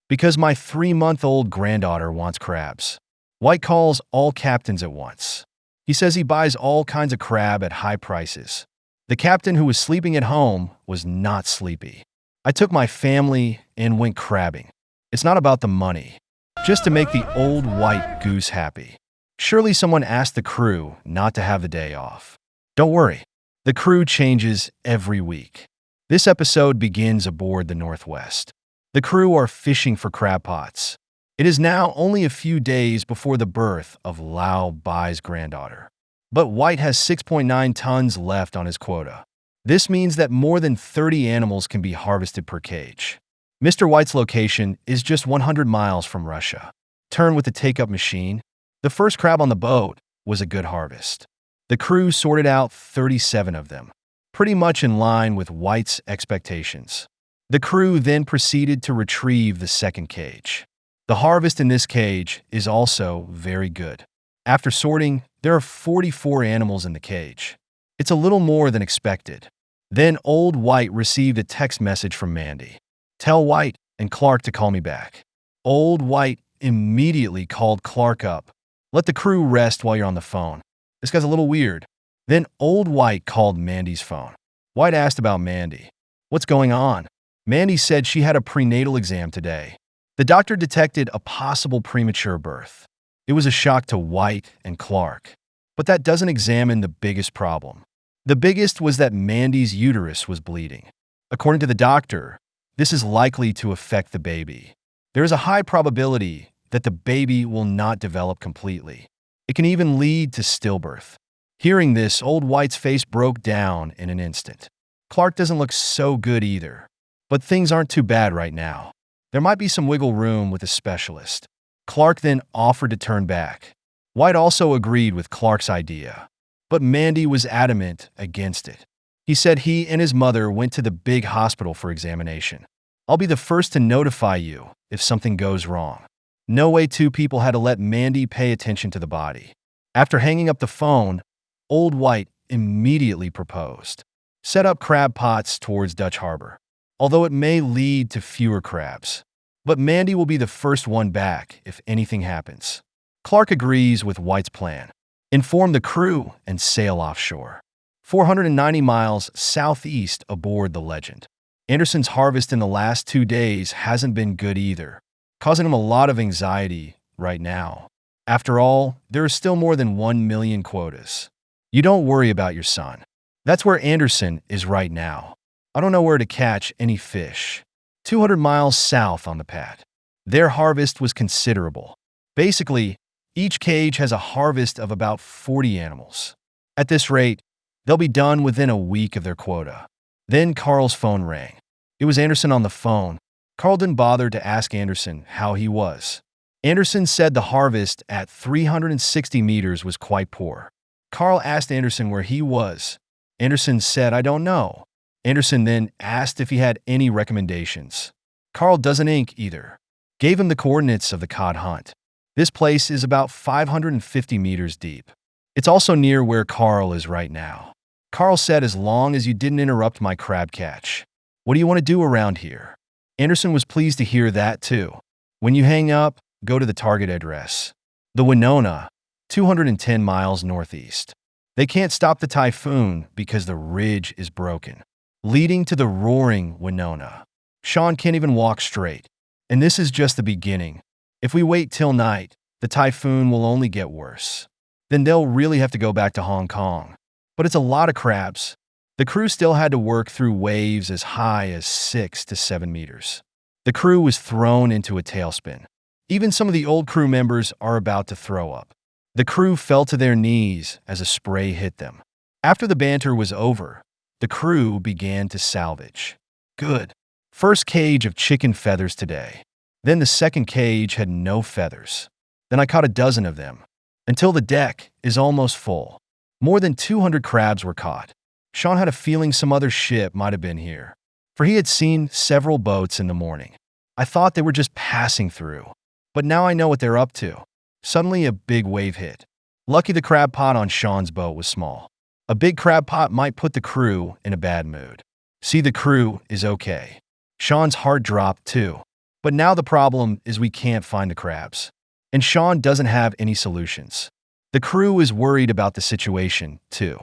Because my 3-month-old granddaughter wants crabs. White calls all captains at once. He says he buys all kinds of crab at high prices. The captain who was sleeping at home was not sleepy. I took my family and went crabbing. It's not about the money, just to make the old white goose happy. Surely someone asked the crew not to have the day off. Don't worry, the crew changes every week. This episode begins aboard the Northwest. The crew are fishing for crab pots. It is now only a few days before the birth of Lao Bai's granddaughter. But White has 6.9 tons left on his quota. This means that more than 30 animals can be harvested per cage. Mr. White's location is just 100 miles from Russia. Turn with the take-up machine. The first crab on the boat was a good harvest. The crew sorted out 37 of them, pretty much in line with White's expectations. The crew then proceeded to retrieve the second cage. The harvest in this cage is also very good. After sorting, there are 44 animals in the cage. It's a little more than expected. Then Old White received a text message from Mandy. Tell White and Clark to call me back. Old White immediately called Clark up. Let the crew rest while you're on the phone. This guy's a little weird. Then Old White called Mandy's phone. White asked about Mandy. What's going on? Mandy said she had a prenatal exam today. The doctor detected a possible premature birth. It was a shock to White and Clark. But that doesn't examine the biggest problem. The biggest was that Mandy's uterus was bleeding. According to the doctor, this is likely to affect the baby. There is a high probability that the baby will not develop completely. It can even lead to stillbirth. Hearing this, Old White's face broke down in an instant. Clark doesn't look so good either. But things aren't too bad right now. There might be some wiggle room with a specialist. Clark then offered to turn back. White also agreed with Clark's idea. But Mandy was adamant against it. He said he and his mother went to the big hospital for examination. I'll be the first to notify you if something goes wrong. No way two people had to let Mandy pay attention to the body. After hanging up the phone, Old White immediately proposed. Set up crab pots towards Dutch Harbor, although it may lead to fewer crabs. But Mandy will be the first one back if anything happens. Clark agrees with White's plan. Inform the crew and sail offshore. 490 miles southeast aboard the Legend. Anderson's harvest in the last 2 days hasn't been good either, causing him a lot of anxiety right now. After all, there are still more than 1 million quotas. You don't worry about your son. That's where Anderson is right now. I don't know where to catch any fish. 200 miles south on the pad. Their harvest was considerable. Basically, each cage has a harvest of about 40 animals. At this rate, they'll be done within a week of their quota. Then Carl's phone rang. It was Anderson on the phone. Carl didn't bother to ask Anderson how he was. Anderson said the harvest at 360 meters was quite poor. Carl asked Anderson where he was. Anderson said, I don't know. Anderson then asked if he had any recommendations. Carl doesn't ink either. Gave him the coordinates of the cod hunt. This place is about 550 meters deep. It's also near where Carl is right now. Carl said, as long as you didn't interrupt my crab catch. What do you want to do around here? Anderson was pleased to hear that too. When you hang up, go to the target address. The Winona, 210 miles northeast. They can't stop the typhoon because the ridge is broken, leading to the roaring Winona. Sean can't even walk straight. And this is just the beginning. If we wait till night, the typhoon will only get worse. Then they'll really have to go back to Hong Kong. But it's a lot of crabs. The crew still had to work through waves as high as 6 to 7 meters. The crew was thrown into a tailspin. Even some of the old crew members are about to throw up. The crew fell to their knees as a spray hit them. After the banter was over, the crew began to salvage. Good. First cage of chicken feathers today. Then the second cage had no feathers. Then I caught a dozen of them, until the deck is almost full. More than 200 crabs were caught. Sean had a feeling some other ship might have been here, for he had seen several boats in the morning. I thought they were just passing through, but now I know what they're up to. Suddenly a big wave hit. Lucky the crab pot on Sean's boat was small. A big crab pot might put the crew in a bad mood. See, the crew is okay. Sean's heart dropped too. But now the problem is we can't find the crabs. And Sean doesn't have any solutions. The crew is worried about the situation, too.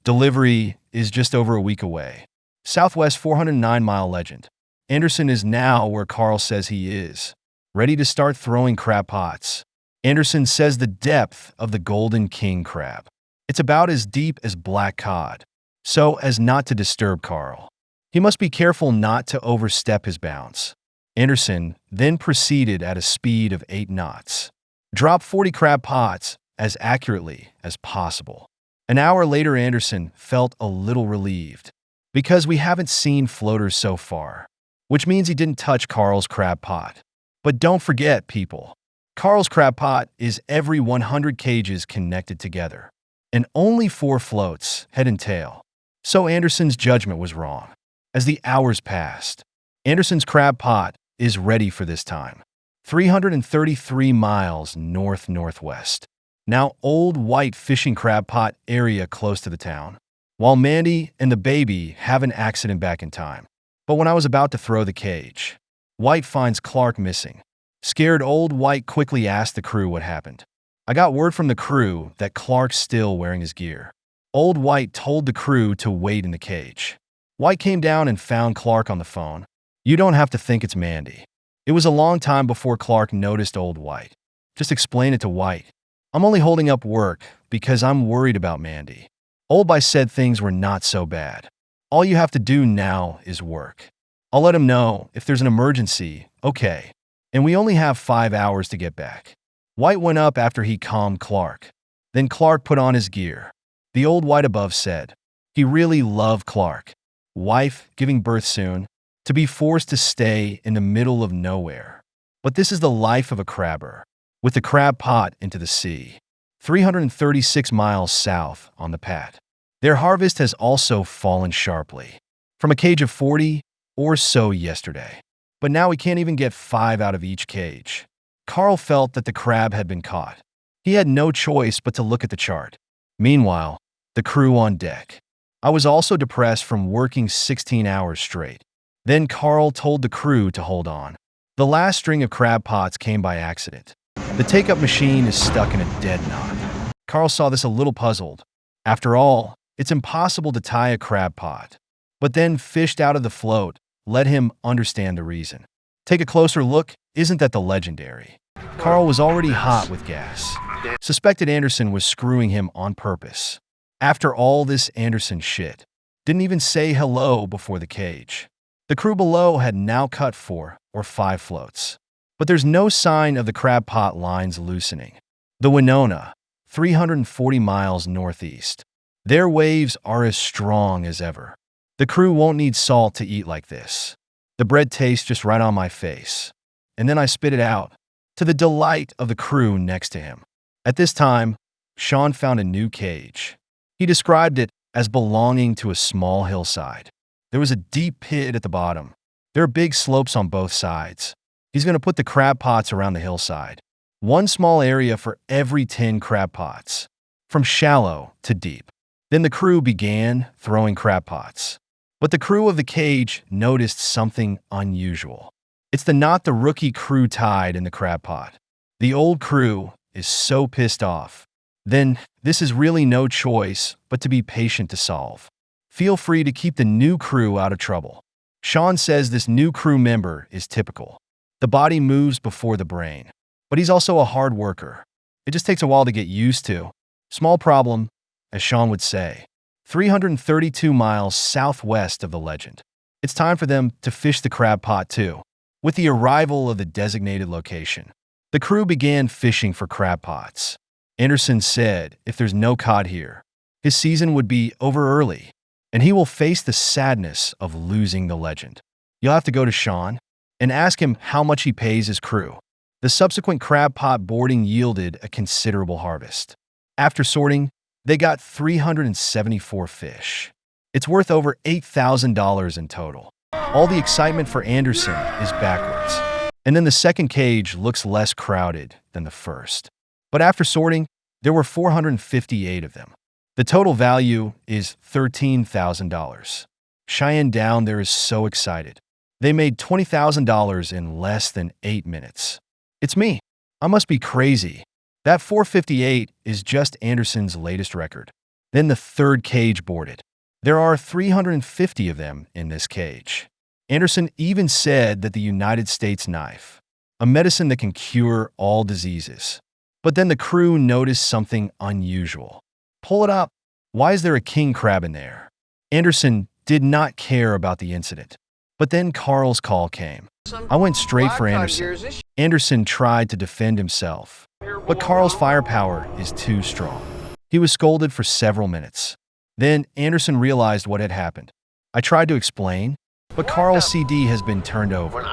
Delivery is just over a week away. Southwest 409-mile Legend. Anderson is now where Carl says he is, ready to start throwing crab pots. Anderson says the depth of the Golden King crab. It's about as deep as black cod, so as not to disturb Carl. He must be careful not to overstep his bounds. Anderson then proceeded at a speed of 8 knots. Drop 40 crab pots as accurately as possible. An hour later, Anderson felt a little relieved, because we haven't seen floaters so far, which means he didn't touch Carl's crab pot. But don't forget, people, Carl's crab pot is every 100 cages connected together, and only 4 floats, head and tail. So Anderson's judgment was wrong. As the hours passed, Anderson's crab pot is ready for this time. 333 miles north-northwest. Now old white fishing crab pot area close to the town. While Mandy and the baby have an accident back in time. But when I was about to throw the cage, White finds Clark missing. Scared, old White quickly asked the crew what happened. I got word from the crew that Clark's still wearing his gear. Old White told the crew to wait in the cage. White came down and found Clark on the phone. You don't have to think it's Mandy. It was a long time before Clark noticed old White. Just explain it to White. I'm only holding up work because I'm worried about Mandy. Old White said things were not so bad. All you have to do now is work. I'll let him know if there's an emergency, okay. And we only have 5 hours to get back. White went up after he calmed Clark. Then Clark put on his gear. The old White above said, he really loved Clark. Wife giving birth soon, to be forced to stay in the middle of nowhere. But this is the life of a crabber, with the crab pot into the sea. 336 miles south on the Pat. Their harvest has also fallen sharply, from a cage of 40 or so yesterday. But now we can't even get 5 out of each cage. Carl felt that the crab had been caught. He had no choice but to look at the chart. Meanwhile, the crew on deck. I was also depressed from working 16 hours straight. Then Carl told the crew to hold on. The last string of crab pots came by accident. The take-up machine is stuck in a dead knot. Carl saw this a little puzzled. After all, it's impossible to tie a crab pot. But then fished out of the float let him understand the reason. Take a closer look, isn't that the legendary? Carl was already hot with gas. Suspected Anderson was screwing him on purpose. After all this Anderson shit, didn't even say hello before the cage. The crew below had now cut 4 or 5 floats. But there's no sign of the crab pot lines loosening. The Winona, 340 miles northeast. Their waves are as strong as ever. The crew won't need salt to eat like this. The bread tastes just right on my face. And then I spit it out, to the delight of the crew next to him. At this time, Sean found a new cage. He described it as belonging to a small hillside. There was a deep pit at the bottom. There are big slopes on both sides. He's going to put the crab pots around the hillside. One small area for every 10 crab pots, from shallow to deep. Then the crew began throwing crab pots. But the crew of the cage noticed something unusual. It's the knot the rookie crew tied in the crab pot. The old crew is so pissed off. Then this is really no choice but to be patient to solve. Feel free to keep the new crew out of trouble. Sean says this new crew member is typical. The body moves before the brain. But he's also a hard worker. It just takes a while to get used to. Small problem, as Sean would say. 332 miles southwest of the Legend. It's time for them to fish the crab pot too. With the arrival of the designated location, the crew began fishing for crab pots. Anderson said if there's no cod here, his season would be over early, and he will face the sadness of losing the Legend. You'll have to go to Sean and ask him how much he pays his crew. The subsequent crab pot boarding yielded a considerable harvest. After sorting, they got 374 fish. It's worth over $8,000 in total. All the excitement for Anderson is backwards. And then the second cage looks less crowded than the first. But after sorting, there were 458 of them. The total value is $13,000. Cheyenne down there is so excited. They made $20,000 in less than 8 minutes. It's me. I must be crazy. That 458 is just Anderson's latest record. Then the third cage boarded. There are 350 of them in this cage. Anderson even said that the United States knife, a medicine that can cure all diseases. But then the crew noticed something unusual. Pull it up. Why is there a king crab in there? Anderson did not care about the incident. But then Carl's call came. I went straight for Anderson. Anderson tried to defend himself, but Carl's firepower is too strong. He was scolded for several minutes. Then Anderson realized what had happened. I tried to explain, but Carl's CD has been turned over.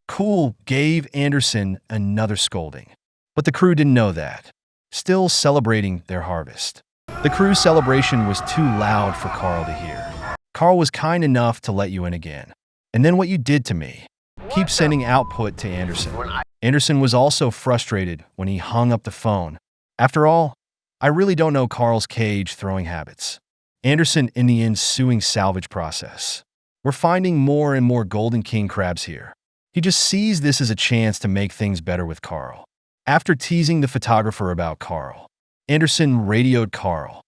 Cool gave Anderson another scolding. But the crew didn't know that, still celebrating their harvest. The crew's celebration was too loud for Carl to hear. Carl was kind enough to let you in again. And then what you did to me. Keep sending output to Anderson. Anderson was also frustrated when he hung up the phone. After all, I really don't know Carl's cage throwing habits. Anderson in the ensuing salvage process. We're finding more and more golden king crabs here. He just sees this as a chance to make things better with Carl. After teasing the photographer about Carl, Anderson radioed Carl.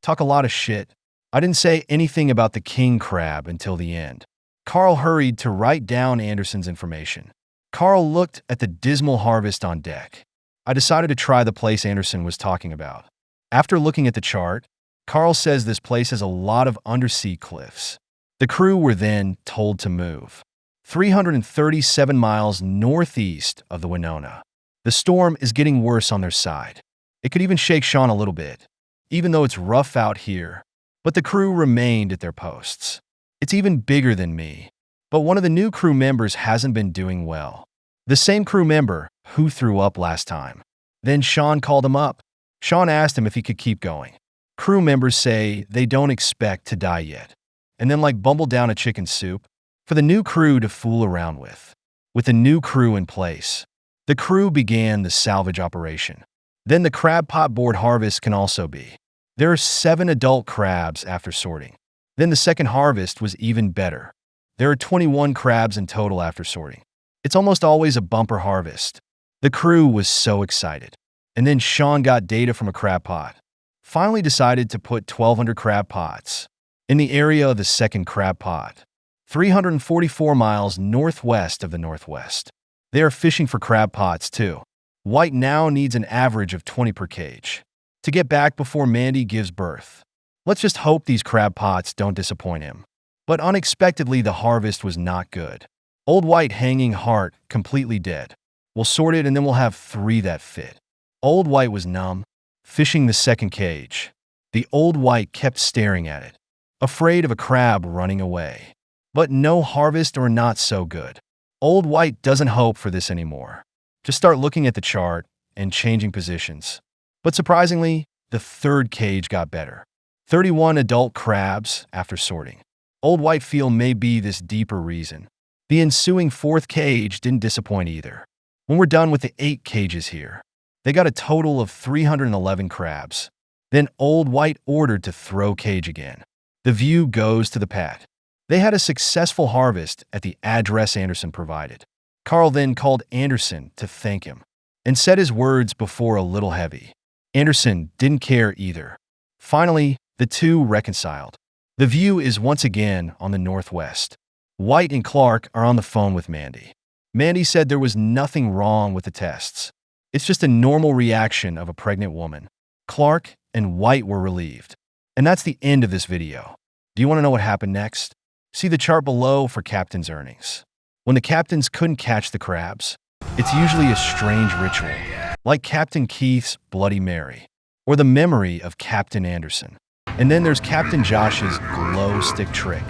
Talk a lot of shit. I didn't say anything about the king crab until the end. Carl hurried to write down Anderson's information. Carl looked at the dismal harvest on deck. I decided to try the place Anderson was talking about. After looking at the chart, Carl says this place has a lot of undersea cliffs. The crew were then told to move 337 miles northeast of the Winona. The storm is getting worse on their side. It could even shake Sean a little bit, even though it's rough out here. But the crew remained at their posts. It's even bigger than me. But one of the new crew members hasn't been doing well. The same crew member who threw up last time. Then Sean called him up. Sean asked him if he could keep going. Crew members say they don't expect to die yet. And then bumble down a chicken soup for the new crew to fool around with. With the new crew in place, the crew began the salvage operation. Then the crab pot board harvest can also be. There are 7 adult crabs after sorting. Then the second harvest was even better. There are 21 crabs in total after sorting. It's almost always a bumper harvest. The crew was so excited. And then Sean got data from a crab pot. Finally decided to put 1,200 crab pots in the area of the second crab pot, 344 miles northwest of the Northwest. They are fishing for crab pots too. White now needs an average of 20 per cage to get back before Mandy gives birth. Let's just hope these crab pots don't disappoint him. But unexpectedly, the harvest was not good. Old White hanging heart, completely dead. We'll sort it and then we'll have 3 that fit. Old White was numb, fishing the second cage. The Old White kept staring at it, afraid of a crab running away. But no harvest or not so good. Old White doesn't hope for this anymore. Just start looking at the chart and changing positions. But surprisingly, the third cage got better. 31 adult crabs after sorting. Old White feel may be this deeper reason. The ensuing fourth cage didn't disappoint either. When we're done with the 8 cages here, they got a total of 311 crabs. Then Old White ordered to throw cage again. The view goes to the pad. They had a successful harvest at the address Anderson provided. Carl then called Anderson to thank him and said his words before a little heavy. Anderson didn't care either. Finally, the two reconciled. The view is once again on the Northwest. White and Clark are on the phone with Mandy. Mandy said there was nothing wrong with the tests. It's just a normal reaction of a pregnant woman. Clark and White were relieved. And that's the end of this video. Do you want to know what happened next? See the chart below for captain's earnings. When the captains couldn't catch the crabs, it's usually a strange ritual, like Captain Keith's Bloody Mary, or the memory of Captain Anderson. And then there's Captain Josh's glow stick trick.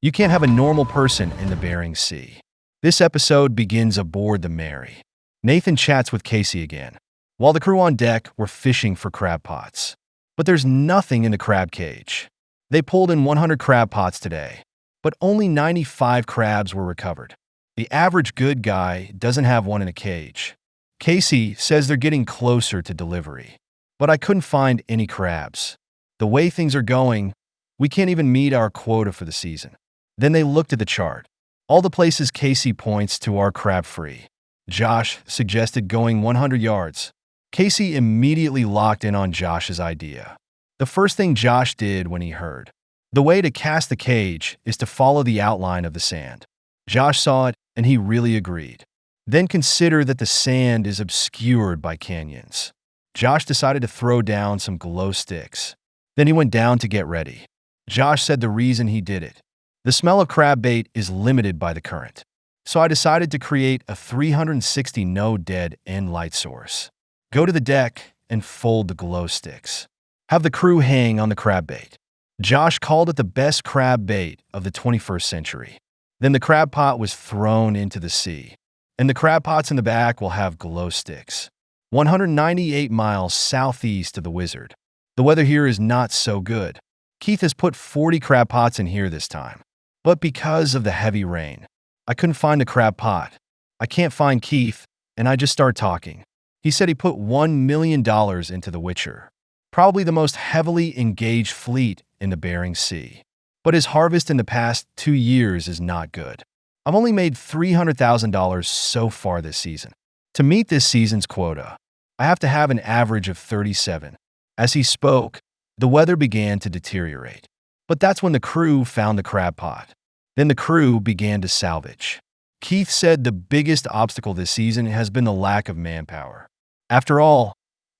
You can't have a normal person in the Bering Sea. This episode begins aboard the Mary. Nathan chats with Casey again, while the crew on deck were fishing for crab pots. But there's nothing in the crab cage. They pulled in 100 crab pots today, but only 95 crabs were recovered. The average good guy doesn't have one in a cage. Casey says they're getting closer to delivery, but I couldn't find any crabs. The way things are going, we can't even meet our quota for the season. Then they looked at the chart. All the places Casey points to are crab-free. Josh suggested going 100 yards. Casey immediately locked in on Josh's idea. The first thing Josh did when he heard the way to cast the cage is to follow the outline of the sand. Josh saw it, and he really agreed. Then consider that the sand is obscured by canyons. Josh decided to throw down some glow sticks. Then he went down to get ready. Josh said the reason he did it. The smell of crab bait is limited by the current. So I decided to create a 360 no dead end light source. Go to the deck and fold the glow sticks. Have the crew hang on the crab bait. Josh called it the best crab bait of the 21st century. Then the crab pot was thrown into the sea. And the crab pots in the back will have glow sticks. 198 miles southeast of the Wizard. The weather here is not so good. Keith has put 40 crab pots in here this time. But because of the heavy rain, I couldn't find the crab pot. I can't find Keith, and I just start talking. He said he put $1 million into the Witcher, probably the most heavily engaged fleet in the Bering Sea. But his harvest in the past 2 years is not good. I've only made $300,000 so far this season. To meet this season's quota, I have to have an average of 37. As he spoke, the weather began to deteriorate. But that's when the crew found the crab pot. Then the crew began to salvage. Keith said the biggest obstacle this season has been the lack of manpower. After all,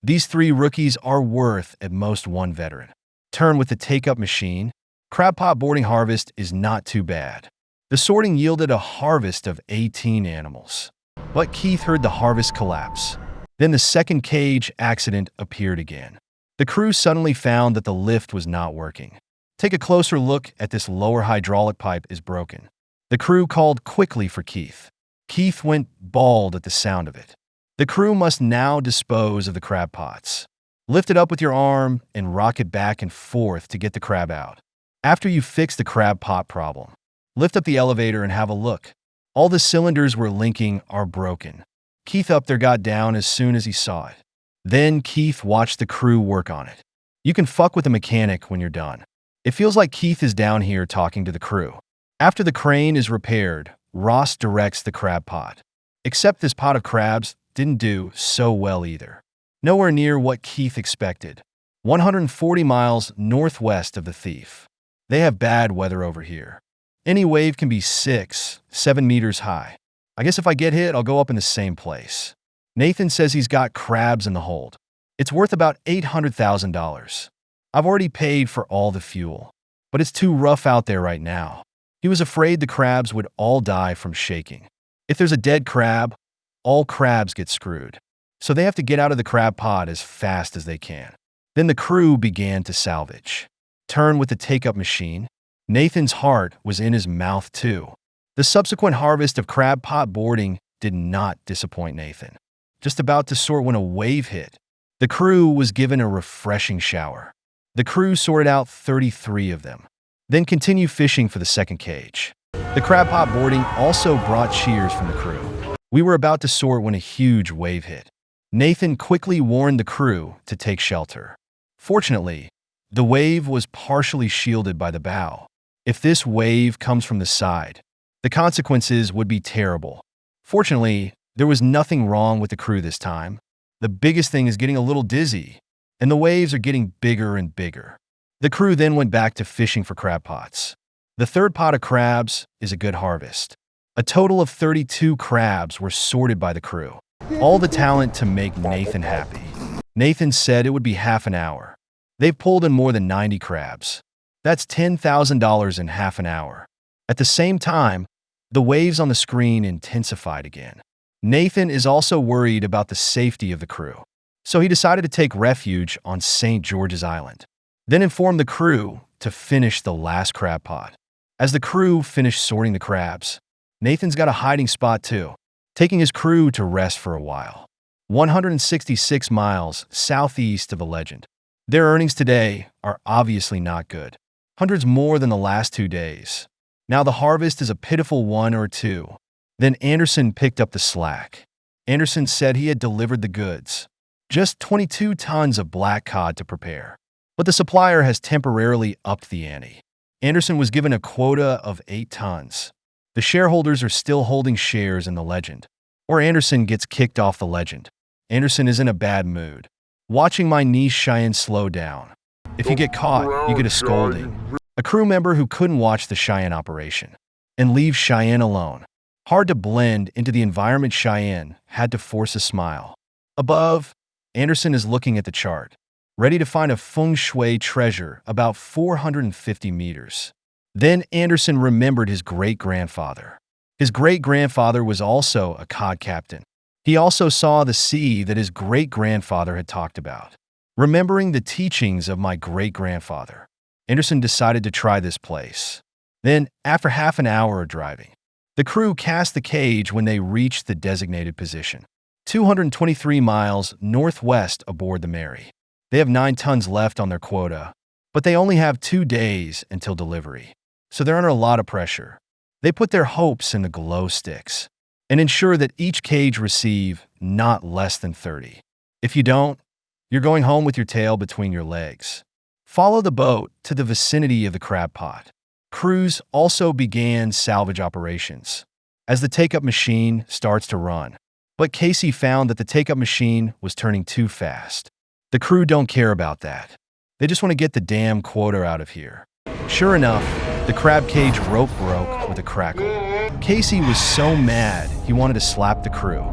these 3 rookies are worth at most 1 veteran. Turn with the take-up machine. Crab pot boarding harvest is not too bad. The sorting yielded a harvest of 18 animals. But Keith heard the harvest collapse. Then the second cage accident appeared again. The crew suddenly found that the lift was not working. Take a closer look at this lower hydraulic pipe is broken. The crew called quickly for Keith. Keith went bald at the sound of it. The crew must now dispose of the crab pots. Lift it up with your arm and rock it back and forth to get the crab out. After you fix the crab pot problem, lift up the elevator and have a look. All the cylinders we're linking are broken. Keith up there got down as soon as he saw it. Then Keith watched the crew work on it. You can fuck with a mechanic when you're done. It feels like Keith is down here talking to the crew. After the crane is repaired, Ross directs the crab pot. Except this pot of crabs didn't do so well either. Nowhere near what Keith expected. 140 miles northwest of the Thief. They have bad weather over here. Any wave can be 6, 7 meters high. I guess if I get hit, I'll go up in the same place. Nathan says he's got crabs in the hold. It's worth about $800,000. I've already paid for all the fuel, but it's too rough out there right now. He was afraid the crabs would all die from shaking. If there's a dead crab, all crabs get screwed. So they have to get out of the crab pot as fast as they can. Then the crew began to salvage. Turn with the take-up machine. Nathan's heart was in his mouth too. The subsequent harvest of crab pot boarding did not disappoint Nathan. Just about to sort when a wave hit. The crew was given a refreshing shower. The crew sorted out 33 of them. Then continued fishing for the second cage. The crab pot boarding also brought cheers from the crew. We were about to sort when a huge wave hit. Nathan quickly warned the crew to take shelter. Fortunately, the wave was partially shielded by the bow. If this wave comes from the side, the consequences would be terrible. Fortunately, there was nothing wrong with the crew this time. The biggest thing is getting a little dizzy, and the waves are getting bigger and bigger. The crew then went back to fishing for crab pots. The third pot of crabs is a good harvest. A total of 32 crabs were sorted by the crew. All the talent to make Nathan happy. Nathan said it would be half an hour. They've pulled in more than 90 crabs. That's $10,000 in half an hour. At the same time, the waves on the screen intensified again. Nathan is also worried about the safety of the crew, so he decided to take refuge on St. George's Island. Then informed the crew to finish the last crab pot. As the crew finished sorting the crabs, Nathan's got a hiding spot too, taking his crew to rest for a while. 166 miles southeast of the Legend. Their earnings today are obviously not good. Hundreds more than the last 2 days. Now the harvest is a pitiful 1 or 2. Then Anderson picked up the slack. Anderson said he had delivered the goods. Just 22 tons of black cod to prepare. But the supplier has temporarily upped the ante. Anderson was given a quota of 8 tons. The shareholders are still holding shares in the legend. Or Anderson gets kicked off the legend. Anderson is in a bad mood. Watching my niece Cheyenne slow down. If you get caught, you get a scolding. A crew member who couldn't watch the Cheyenne operation. And leave Cheyenne alone. Hard to blend into the environment, Cheyenne had to force a smile. Above, Anderson is looking at the chart, ready to find a feng shui treasure about 450 meters. Then Anderson remembered his great-grandfather. His great-grandfather was also a cod captain. He also saw the sea that his great-grandfather had talked about. Remembering the teachings of my great-grandfather, Anderson decided to try this place. Then, after half an hour of driving, the crew cast the cage when they reached the designated position. 223 miles northwest aboard the Mary. They have 9 tons left on their quota, but they only have 2 days until delivery, so they're under a lot of pressure. They put their hopes in the glow sticks and ensure that each cage receive not less than 30. If you don't, you're going home with your tail between your legs. Follow the boat to the vicinity of the crab pot. Crews also began salvage operations as the take-up machine starts to run. But Casey found that the take-up machine was turning too fast. The crew don't care about that. They just want to get the damn quota out of here. Sure enough, the crab cage rope broke with a crackle. Casey was so mad he wanted to slap the crew.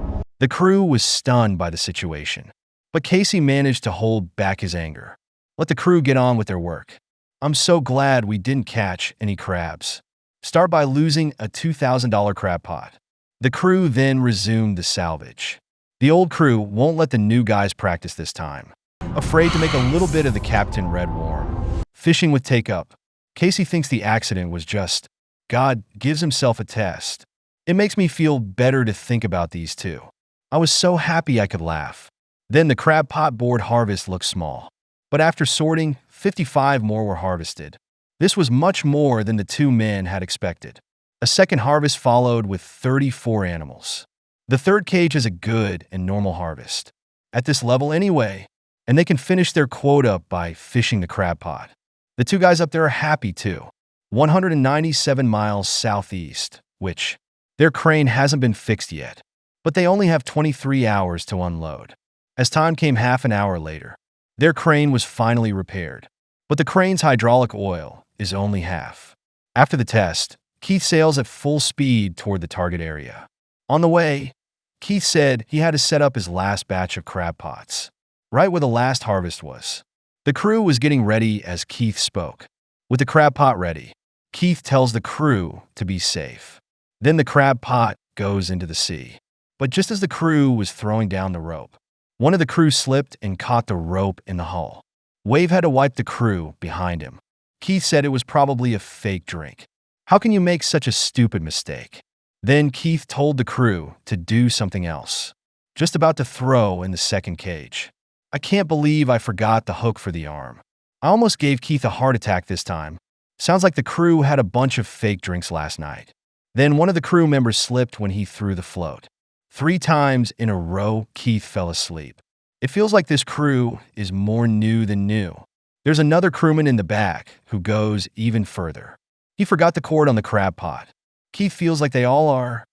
The crew was stunned by the situation. But Casey managed to hold back his anger. Let the crew get on with their work. I'm so glad we didn't catch any crabs. Start by losing a $2,000 crab pot. The crew then resumed the salvage. The old crew won't let the new guys practice this time. Afraid to make a little bit of the Captain Red warm. Fishing with take-up. Casey thinks the accident was just God gives himself a test. It makes me feel better to think about these two. I was so happy I could laugh. Then the crab pot board harvest looked small. But after sorting, 55 more were harvested. This was much more than the 2 men had expected. A second harvest followed with 34 animals. The third cage is a good and normal harvest. At this level anyway, and they can finish their quota by fishing the crab pot. The 2 guys up there are happy too. 197 miles southeast, which their crane hasn't been fixed yet, but they only have 23 hours to unload. As time came half an hour later, their crane was finally repaired, but the crane's hydraulic oil is only half. After the test, Keith sails at full speed toward the target area. On the way, Keith said he had to set up his last batch of crab pots, right where the last harvest was. The crew was getting ready as Keith spoke. With the crab pot ready, Keith tells the crew to be safe. Then the crab pot goes into the sea. But just as the crew was throwing down the rope, one of the crew slipped and caught the rope in the hull. Wave had to wipe the crew behind him. Keith said it was probably a fake drink. How can you make such a stupid mistake? Then Keith told the crew to do something else. Just about to throw in the second cage. I can't believe I forgot the hook for the arm. I almost gave Keith a heart attack this time. Sounds like the crew had a bunch of fake drinks last night. Then one of the crew members slipped when he threw the float. 3 times in a row, Keith fell asleep. It feels like this crew is more new than new. There's another crewman in the back who goes even further. He forgot the cord on the crab pot. Keith feels like they all are.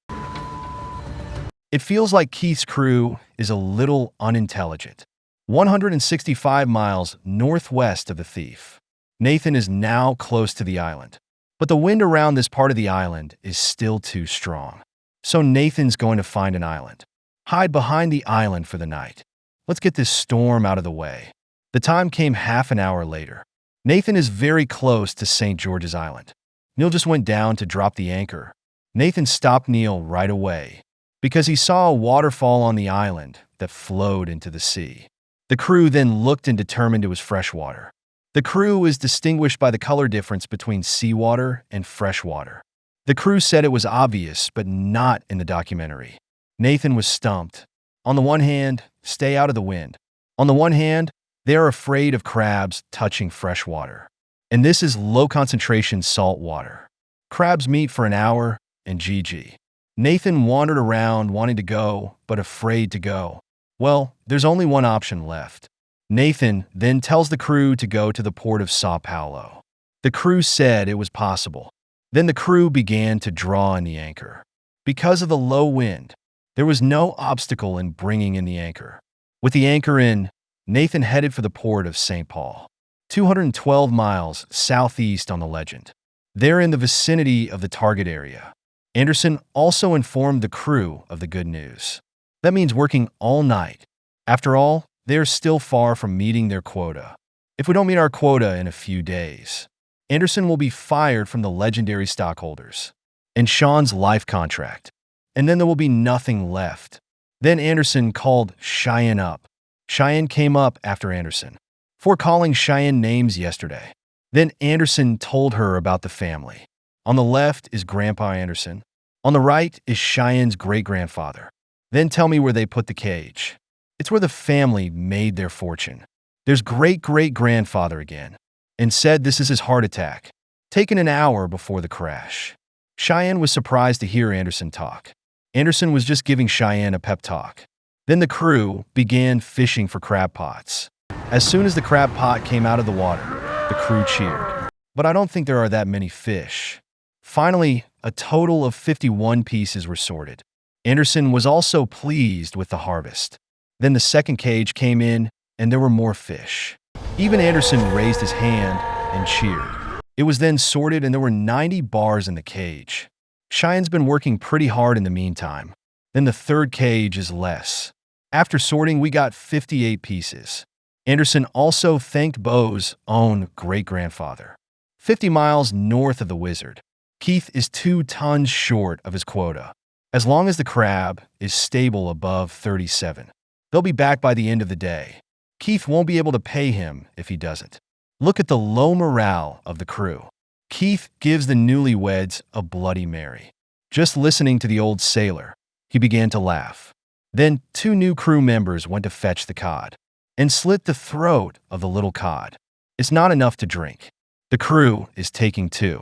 It feels like Keith's crew is a little unintelligent. 165 miles northwest of the thief. Nathan is now close to the island, but the wind around this part of the island is still too strong. So Nathan's going to find an island. Hide behind the island for the night. Let's get this storm out of the way. The time came half an hour later. Nathan is very close to St. George's Island. Neil just went down to drop the anchor. Nathan stopped Neil right away because he saw a waterfall on the island that flowed into the sea. The crew then looked and determined it was fresh water. The crew is distinguished by the color difference between seawater and fresh water. The crew said it was obvious, but not in the documentary. Nathan was stumped. On the one hand, stay out of the wind. On the one hand, they are afraid of crabs touching fresh water. And this is low-concentration salt water. Crabs meet for an hour, and GG. Nathan wandered around wanting to go, but afraid to go. Well, there's only one option left. Nathan then tells the crew to go to the port of Sao Paulo. The crew said it was possible. Then the crew began to draw in the anchor. Because of the low wind, there was no obstacle in bringing in the anchor. With the anchor in, Nathan headed for the port of St. Paul, 212 miles southeast on the Legend. They're in the vicinity of the target area. Anderson also informed the crew of the good news. That means working all night. After all, they're still far from meeting their quota. If we don't meet our quota in a few days, Anderson will be fired from the legendary stockholders and Sean's life contract. And then there will be nothing left. Then Anderson called Cheyenne up. Cheyenne came up after Anderson, for calling Cheyenne names yesterday. Then Anderson told her about the family. On the left is Grandpa Anderson. On the right is Cheyenne's great-grandfather. Then tell me where they put the cage. It's where the family made their fortune. There's great-great-grandfather again, and said this is his heart attack, taken an hour before the crash. Cheyenne was surprised to hear Anderson talk. Anderson was just giving Cheyenne a pep talk. Then the crew began fishing for crab pots. As soon as the crab pot came out of the water, the crew cheered. But I don't think there are that many fish. Finally, a total of 51 pieces were sorted. Anderson was also pleased with the harvest. Then the second cage came in, and there were more fish. Even Anderson raised his hand and cheered. It was then sorted, and there were 90 bars in the cage. Cheyenne's been working pretty hard in the meantime. Then the third cage is less. After sorting, we got 58 pieces. Anderson also thanked Bo's own great-grandfather. 50 miles north of the Wizard, Keith is 2 tons short of his quota. As long as the crab is stable above 37, they'll be back by the end of the day. Keith won't be able to pay him if he doesn't. Look at the low morale of the crew. Keith gives the newlyweds a Bloody Mary. Just listening to the old sailor, he began to laugh. Then 2 new crew members went to fetch the cod and slit the throat of the little cod. It's not enough to drink. The crew is taking 2.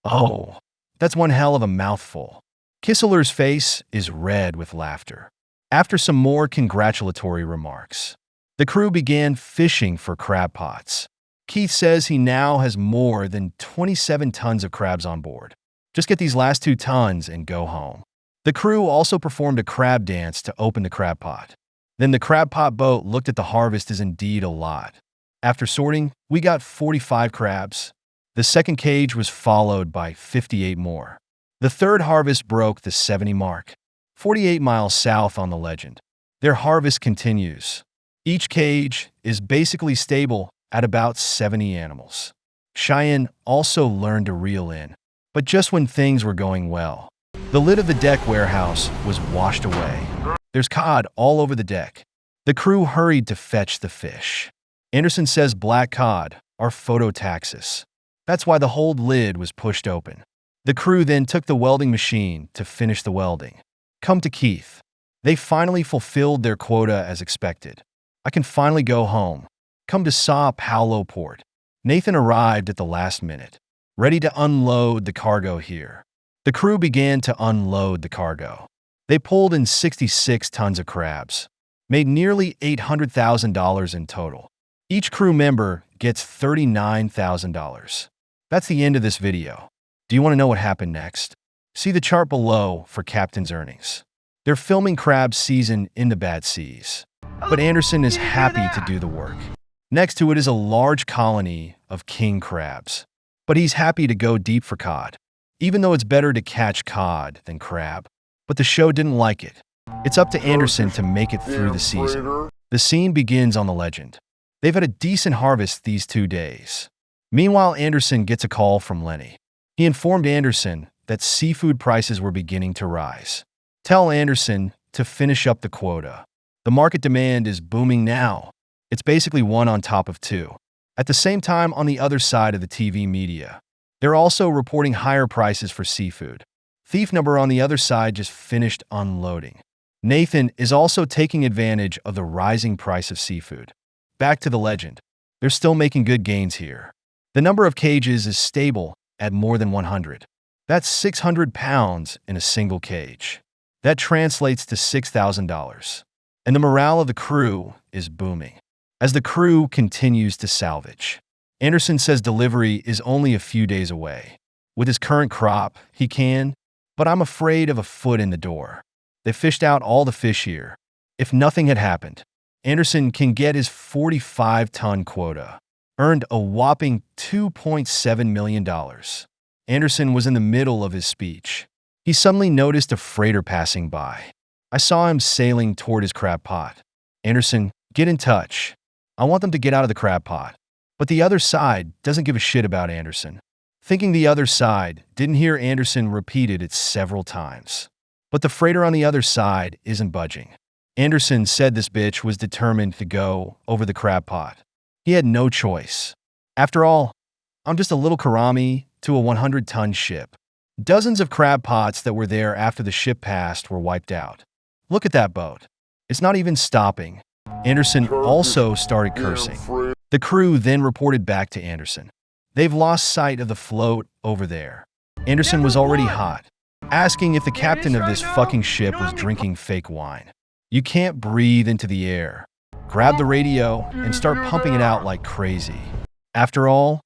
Oh, that's one hell of a mouthful. Kissler's face is red with laughter. After some more congratulatory remarks, the crew began fishing for crab pots. Keith says he now has more than 27 tons of crabs on board. Just get these last 2 tons and go home. The crew also performed a crab dance to open the crab pot. Then the crab pot boat looked at the harvest as indeed a lot. After sorting, we got 45 crabs. The second cage was followed by 58 more. The third harvest broke the 70 mark, 48 miles south on the Legend. Their harvest continues. Each cage is basically stable at about 70 animals. Cheyenne also learned to reel in, but just when things were going well. The lid of the deck warehouse was washed away. There's cod all over the deck. The crew hurried to fetch the fish. Anderson says black cod are phototaxis. That's why the hold lid was pushed open. The crew then took the welding machine to finish the welding. Come to Keith. They finally fulfilled their quota as expected. I can finally go home. Come to Sao Paulo port. Nathan arrived at the last minute, ready to unload the cargo here. The crew began to unload the cargo. They pulled in 66 tons of crabs, made nearly $800,000 in total. Each crew member gets $39,000. That's the end of this video. Do you want to know what happened next? See the chart below for Captain's earnings. They're filming crab season in the bad seas, but Anderson is happy to do the work. Next to it is a large colony of king crabs, but he's happy to go deep for cod, even though it's better to catch cod than crab. But the show didn't like it. It's up to Anderson to make it through the season. The scene begins on the Legend. They've had a decent harvest these 2 days. Meanwhile, Anderson gets a call from Lenny. He informed Anderson that seafood prices were beginning to rise. Tell Anderson to finish up the quota. The market demand is booming now. It's basically 1 on top of 2. At the same time, on the other side of the TV media, they're also reporting higher prices for seafood. Thief number on the other side just finished unloading. Nathan is also taking advantage of the rising price of seafood. Back to the Legend. They're still making good gains here. The number of cages is stable at more than 100. That's 600 pounds in a single cage. That translates to $6,000. And the morale of the crew is booming as the crew continues to salvage. Anderson says delivery is only a few days away. With his current crop, he can, but I'm afraid of a foot in the door. They fished out all the fish here. If nothing had happened, Anderson can get his 45-ton quota, earned a whopping $2.7 million. Anderson was in the middle of his speech. He suddenly noticed a freighter passing by. I saw him sailing toward his crab pot. Anderson, get in touch. I want them to get out of the crab pot. But the other side doesn't give a shit about Anderson. Thinking the other side didn't hear Anderson repeated it several times. But the freighter on the other side isn't budging. Anderson said this bitch was determined to go over the crab pot. He had no choice. After all, I'm just a little karami to a 100-ton ship. Dozens of crab pots that were there after the ship passed were wiped out. Look at that boat. It's not even stopping. Anderson also started cursing. The crew then reported back to Anderson. They've lost sight of the float over there. Anderson was already hot, asking if the captain of this fucking ship was drinking fake wine. You can't breathe into the air. Grab the radio and start pumping it out like crazy. After all,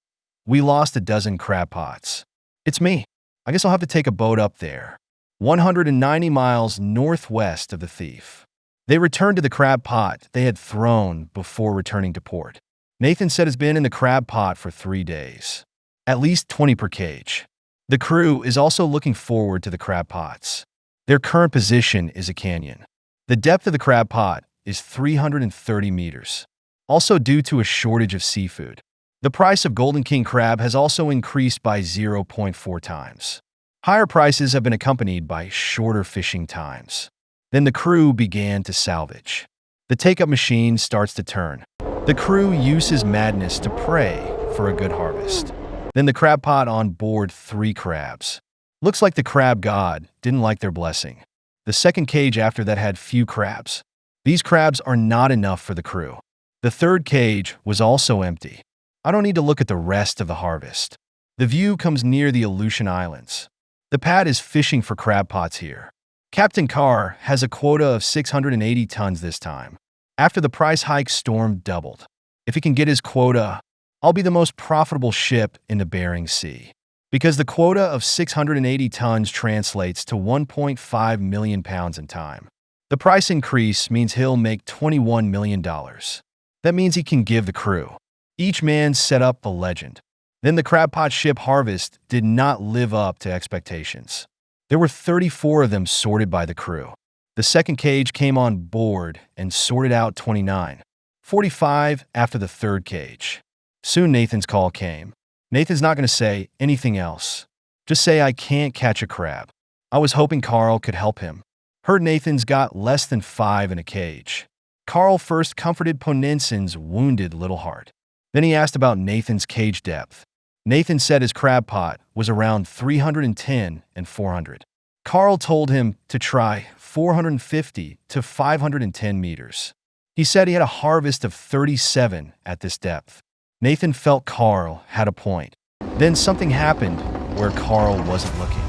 we lost a dozen crab pots. It's me. I guess I'll have to take a boat up there. 190 miles northwest of the thief. They returned to the crab pot they had thrown before returning to port. Nathan said has been in the crab pot for 3 days. At least 20 per cage. The crew is also looking forward to the crab pots. Their current position is a canyon. The depth of the crab pot is 330 meters. Also due to a shortage of seafood. The price of Golden King crab has also increased by 0.4 times. Higher prices have been accompanied by shorter fishing times. Then the crew began to salvage. The take-up machine starts to turn. The crew uses madness to pray for a good harvest. Then the crab pot on board 3 crabs. Looks like the crab god didn't like their blessing. The second cage after that had few crabs. These crabs are not enough for the crew. The third cage was also empty. I don't need to look at the rest of the harvest. The view comes near the Aleutian Islands. The pad is fishing for crab pots here. Captain Carr has a quota of 680 tons this time. After the price hike, Storm doubled. If he can get his quota, I'll be the most profitable ship in the Bering Sea. Because the quota of 680 tons translates to 1.5 million pounds in time. The price increase means he'll make $21 million. That means he can give the crew. Each man set up a legend. Then the crab pot ship harvest did not live up to expectations. There were 34 of them sorted by the crew. The second cage came on board and sorted out 29. 45 after the third cage. Soon Nathan's call came. Nathan's not going to say anything else. Just say I can't catch a crab. I was hoping Carl could help him. Heard Nathan's got less than 5 in a cage. Carl first comforted Poninson's wounded little heart. Then he asked about Nathan's cage depth. Nathan said his crab pot was around 310 and 400. Carl told him to try 450 to 510 meters. He said he had a harvest of 37 at this depth. Nathan felt Carl had a point. Then something happened where Carl wasn't looking.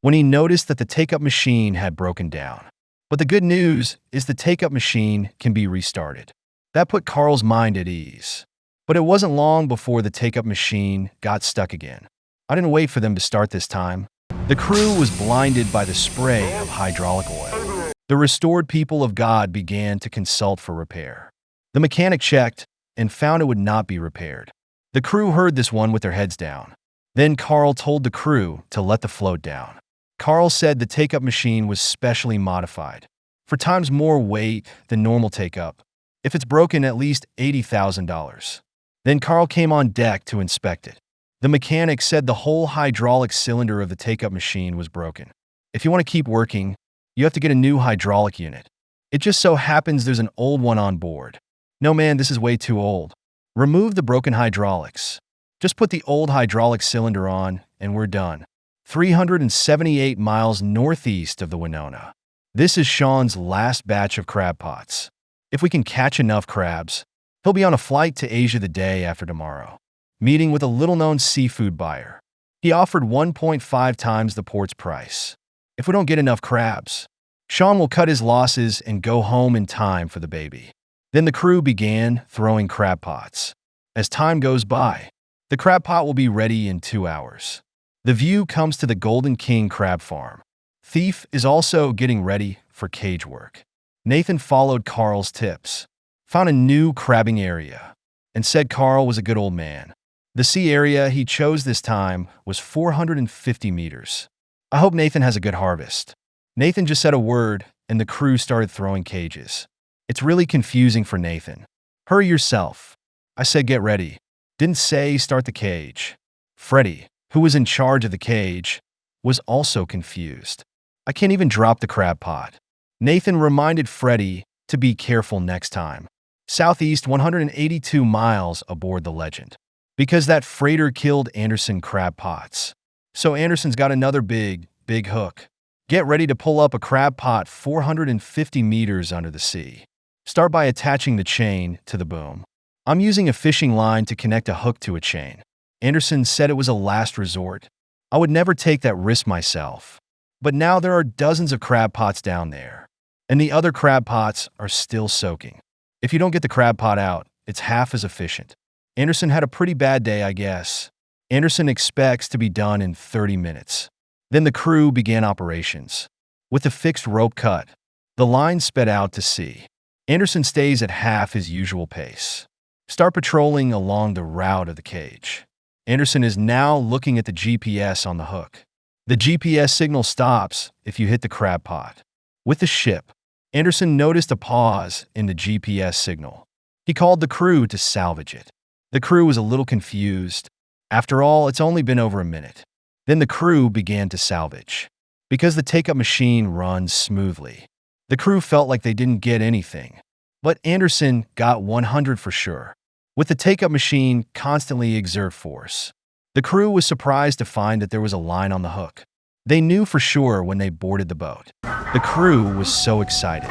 When he noticed that the take-up machine had broken down. But the good news is the take-up machine can be restarted. That put Carl's mind at ease. But it wasn't long before the take-up machine got stuck again. I didn't wait for them to start this time. The crew was blinded by the spray of hydraulic oil. The restored people of God began to consult for repair. The mechanic checked and found it would not be repaired. The crew heard this one with their heads down. Then Carl told the crew to let the float down. Carl said the take-up machine was specially modified for times more weight than normal take-up. If it's broken, at least $80,000. Then Carl came on deck to inspect it. The mechanic said the whole hydraulic cylinder of the take-up machine was broken. If you want to keep working, you have to get a new hydraulic unit. It just so happens there's an old one on board. No man, this is way too old. Remove the broken hydraulics. Just put the old hydraulic cylinder on and we're done. 378 miles northeast of the Winona. This is Sean's last batch of crab pots. If we can catch enough crabs, he'll be on a flight to Asia the day after tomorrow, meeting with a little-known seafood buyer. He offered 1.5 times the port's price. If we don't get enough crabs, Sean will cut his losses and go home in time for the baby. Then the crew began throwing crab pots. As time goes by, the crab pot will be ready in 2 hours. The view comes to the Golden King Crab Farm. Thief is also getting ready for cage work. Nathan followed Carl's tips, found a new crabbing area, and said Carl was a good old man. The sea area he chose this time was 450 meters. I hope Nathan has a good harvest. Nathan just said a word, and the crew started throwing cages. It's really confusing for Nathan. Hurry yourself. I said get ready. Didn't say start the cage. Freddie, who was in charge of the cage, was also confused. I can't even drop the crab pot. Nathan reminded Freddie to be careful next time. Southeast 182 miles aboard the Legend. Because that freighter killed Anderson crab pots. So Anderson's got another big hook. Get ready to pull up a crab pot 450 meters under the sea. Start by attaching the chain to the boom. I'm using a fishing line to connect a hook to a chain. Anderson said it was a last resort. I would never take that risk myself. But now there are dozens of crab pots down there. And the other crab pots are still soaking. If you don't get the crab pot out, it's half as efficient. Anderson had a pretty bad day, I guess. Anderson expects to be done in 30 minutes. Then the crew began operations. With the fixed rope cut, the line sped out to sea. Anderson stays at half his usual pace. Start patrolling along the route of the cage. Anderson is now looking at the GPS on the hook. The GPS signal stops if you hit the crab pot. With the ship, Anderson noticed a pause in the GPS signal. He called the crew to salvage it. The crew was a little confused. After all, it's only been over a minute. Then the crew began to salvage. Because the take-up machine runs smoothly, the crew felt like they didn't get anything. But Anderson got 100 for sure. With the take-up machine constantly exert force, the crew was surprised to find that there was a line on the hook. They knew for sure when they boarded the boat. The crew was so excited.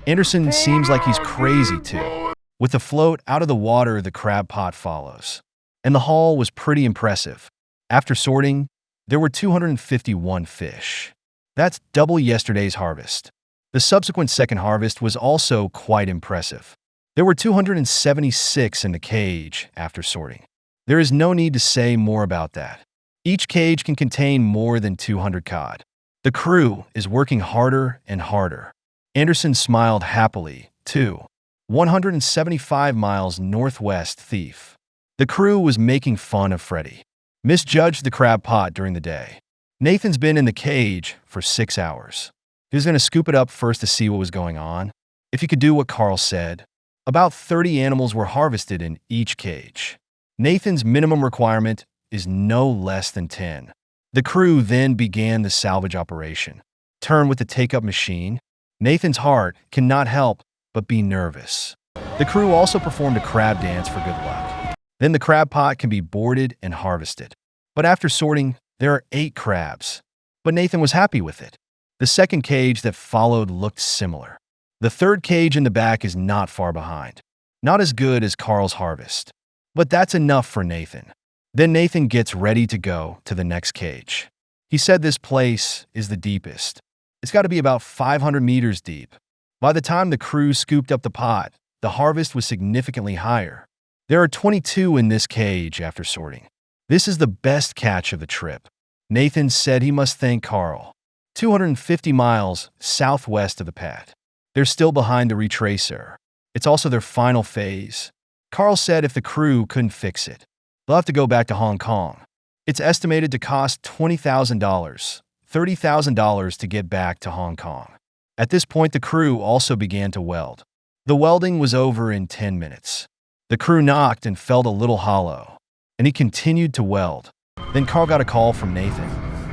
Anderson seems like he's crazy too. With the float out of the water, the crab pot follows. And the haul was pretty impressive. After sorting, there were 251 fish. That's double yesterday's harvest. The subsequent second harvest was also quite impressive. There were 276 in the cage after sorting. There is no need to say more about that. Each cage can contain more than 200 cod. The crew is working harder and harder. Anderson smiled happily, too. 175 miles northwest Thief. The crew was making fun of Freddie. Misjudged the crab pot during the day. Nathan's been in the cage for 6 hours. He was going to scoop it up first to see what was going on. If he could do what Carl said. About 30 animals were harvested in each cage. Nathan's minimum requirement is no less than 10. The crew then began the salvage operation. Turn with the take-up machine. Nathan's heart cannot help but be nervous. The crew also performed a crab dance for good luck. Then the crab pot can be boarded and harvested. But after sorting, there are 8 crabs. But Nathan was happy with it. The second cage that followed looked similar. The third cage in the back is not far behind. Not as good as Carl's harvest. But that's enough for Nathan. Then Nathan gets ready to go to the next cage. He said this place is the deepest. It's got to be about 500 meters deep. By the time the crew scooped up the pot, the harvest was significantly higher. There are 22 in this cage after sorting. This is the best catch of the trip. Nathan said he must thank Carl. 250 miles southwest of the pad. They're still behind the retracer. It's also their final phase. Carl said if the crew couldn't fix it, they'll have to go back to Hong Kong. It's estimated to cost $20,000, $30,000 to get back to Hong Kong. At this point, the crew also began to weld. The welding was over in 10 minutes. The crew knocked and felt a little hollow, and he continued to weld. Then Carl got a call from Nathan,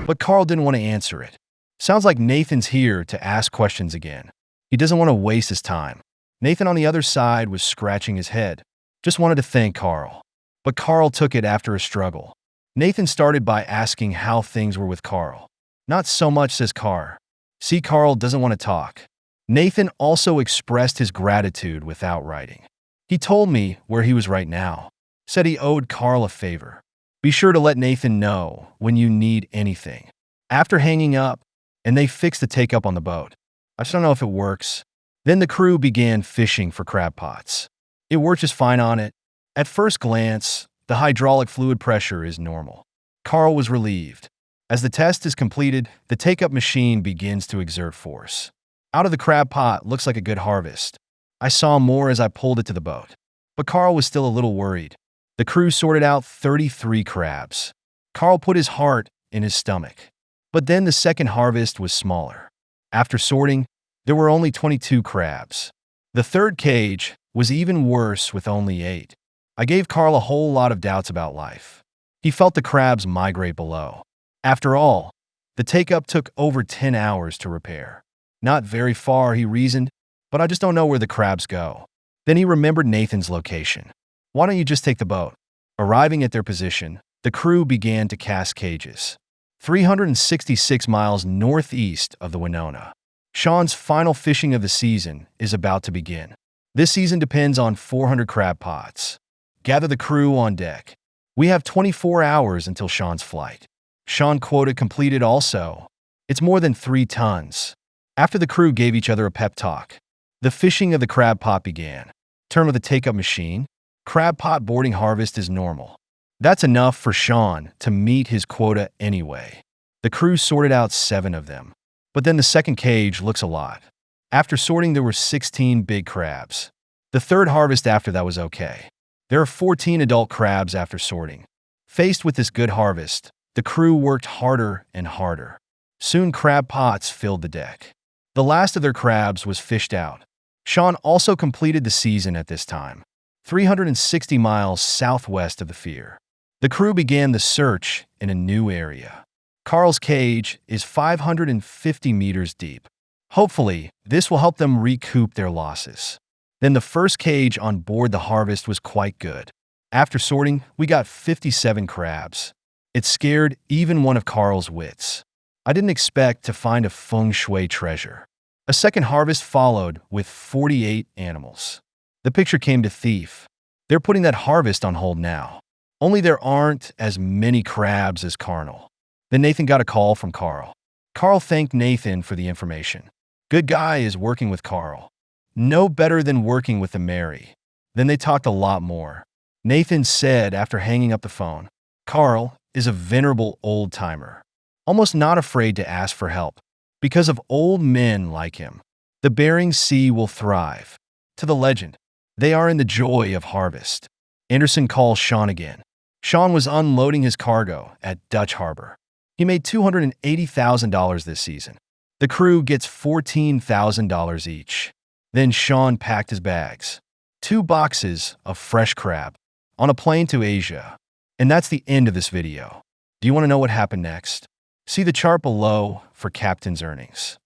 but Carl didn't want to answer it. Sounds like Nathan's here to ask questions again. He doesn't want to waste his time. Nathan on the other side was scratching his head. Just wanted to thank Carl. But Carl took it after a struggle. Nathan started by asking how things were with Carl. Not so much, says Carl. See, Carl doesn't want to talk. Nathan also expressed his gratitude without writing. He told me where he was right now. Said he owed Carl a favor. Be sure to let Nathan know when you need anything. After hanging up, and they fixed the take-up on the boat. I just don't know if it works. Then the crew began fishing for crab pots. It worked just fine on it. At first glance, the hydraulic fluid pressure is normal. Carl was relieved. As the test is completed, the take-up machine begins to exert force. Out of the crab pot looks like a good harvest. I saw more as I pulled it to the boat. But Carl was still a little worried. The crew sorted out 33 crabs. Carl put his heart in his stomach. But then the second harvest was smaller. After sorting, there were only 22 crabs. The third cage was even worse with only 8. I gave Carl a whole lot of doubts about life. He felt the crabs migrate below. After all, the take-up took over 10 hours to repair. Not very far, he reasoned, but I just don't know where the crabs go. Then he remembered Nathan's location. Why don't you just take the boat? Arriving at their position, the crew began to cast cages. 366 miles northeast of the Winona. Sean's final fishing of the season is about to begin. This season depends on 400 crab pots. Gather the crew on deck. We have 24 hours until Sean's flight. Sean quota completed also. It's more than 3 tons. After the crew gave each other a pep talk, the fishing of the crab pot began. Term of the take-up machine, crab pot boarding harvest is normal. That's enough for Sean to meet his quota anyway. The crew sorted out 7 of them. But then the second cage looks a lot. After sorting, there were 16 big crabs. The third harvest after that was okay. There are 14 adult crabs after sorting. Faced with this good harvest, the crew worked harder and harder. Soon crab pots filled the deck. The last of their crabs was fished out. Sean also completed the season at this time, 360 miles southwest of the Fear. The crew began the search in a new area. Carl's cage is 550 meters deep. Hopefully, this will help them recoup their losses. Then the first cage on board the harvest was quite good. After sorting, we got 57 crabs. It scared even one of Carl's wits. I didn't expect to find a feng shui treasure. A second harvest followed with 48 animals. The picture came to Thief. They're putting that harvest on hold now. Only there aren't as many crabs as Carnal. Then Nathan got a call from Carl. Carl thanked Nathan for the information. Good guy is working with Carl. No better than working with the Mary. Then they talked a lot more. Nathan said after hanging up the phone, Carl is a venerable old-timer, almost not afraid to ask for help. Because of old men like him, the Bering Sea will thrive. To the legend, they are in the joy of harvest. Anderson calls Sean again. Sean was unloading his cargo at Dutch Harbor. He made $280,000 this season. The crew gets $14,000 each. Then Sean packed his bags. 2 boxes of fresh crab on a plane to Asia. And that's the end of this video. Do you want to know what happened next? See the chart below for Captain's earnings.